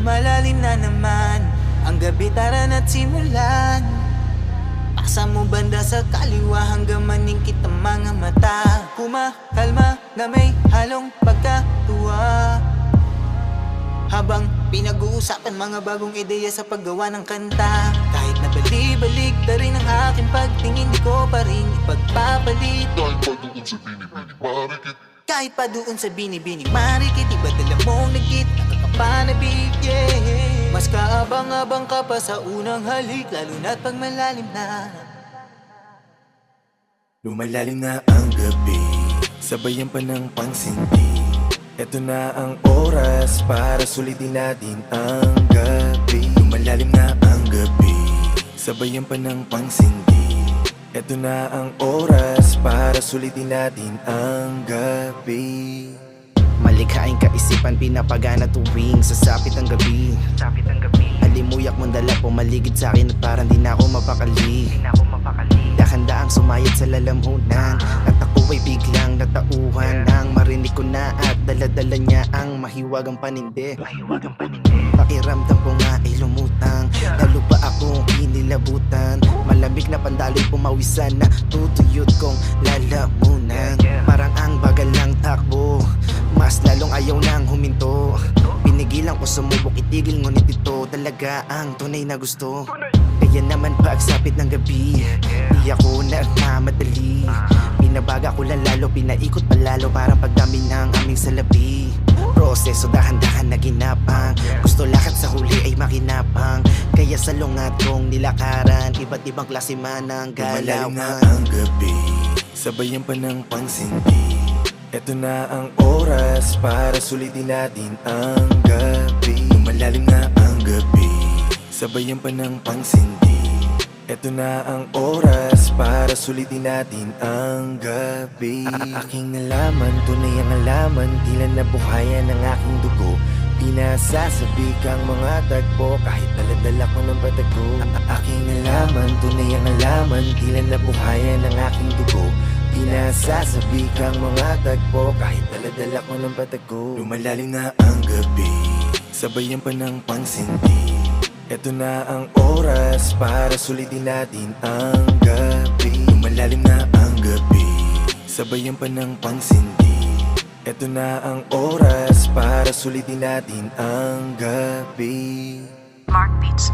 Lumalalim na naman ang gabi, tara na't simulan. Paksa mo banda sa kaliwa hanggang maningkit ang mga mata. Kumakalma na may halong pagkatuwa, habang pinag-uusapan mga bagong ideya sa paggawa ng kanta. Kahit na bali-balik na rin ang aking pagtingin, di ko pa rin ipagpapalit. Kahit pa doon sa binibini marikit, iba dala mong nagkit, nakakapanabik, yeah. Mas kaabang-abang ka pa sa unang halik, lalo na't pag malalim na. Lumalalim na ang gabi, sabayan pa ng pangsindi. Eto na ang oras para sulitin natin ang gabi. Lumalalim na ang gabi, sabayan pa ng pangsindi. Eto na ang oras para sulitin natin ang gabi. Malikhaing kaisipan pinapagana tuwing sasapit ang gabi. Halimuyak mong dala pumaligid sa akin at parang di na ako mapakali. Dahan-daang sumayad sa lalamhunan at ako ay biglang natauhan nang marinig ko na at dala-dala niya ang mahiwagang panindi. Pakiramdam ko nga ay lumutang, lalo pa akong inilabutan. Malamig na pandalo'y pumawisan na tutuyot kong lalamunan. Parang ang bagal lang takbo, mas lalong ayaw nang huminto. Pinigilan ko sumubok itigil, ngunit ito talaga ang tunay na gusto. Kaya naman pagsapit ng gabi, di ako nagmamadali. Pinabaga ko lang lalo, pinaikot pa lalo, parang pagdami ng aming salapi. Proseso dahan-dahan na ginapang, gusto lahat sa huli ay makinapang. Kaya sa lungat kong nilakaran, iba't ibang klase man ang Lumalalim na galawan. ang gabi, sabayan pa ng pangsindi. Eto na ang oras para sulitin natin ang gabi. Lumalalim na ang gabi, sabayan pa ng pangsindi. Eto na ang oras para sulitin natin ang gabi. Aking nalaman, tunay ang alaman, tila nabuhayan ng aking dugo. Pinasasabik ang mga tagpo, kahit daladala ko ng patago. Aking nalaman, tunay ang alaman, tila nabuhayan ng aking dugo. Pinasasabik ang mga tagpo, kahit daladala ko ng patago. Lumalalim na ang gabi, sabayan pa ng pangsindi. Eto na ang oras para sulitin natin ang gabi. Lumalalim na ang gabi, sabayan pa ng pangsindi. Eto na ang oras para sulitin natin ang gabi. Mark Beats.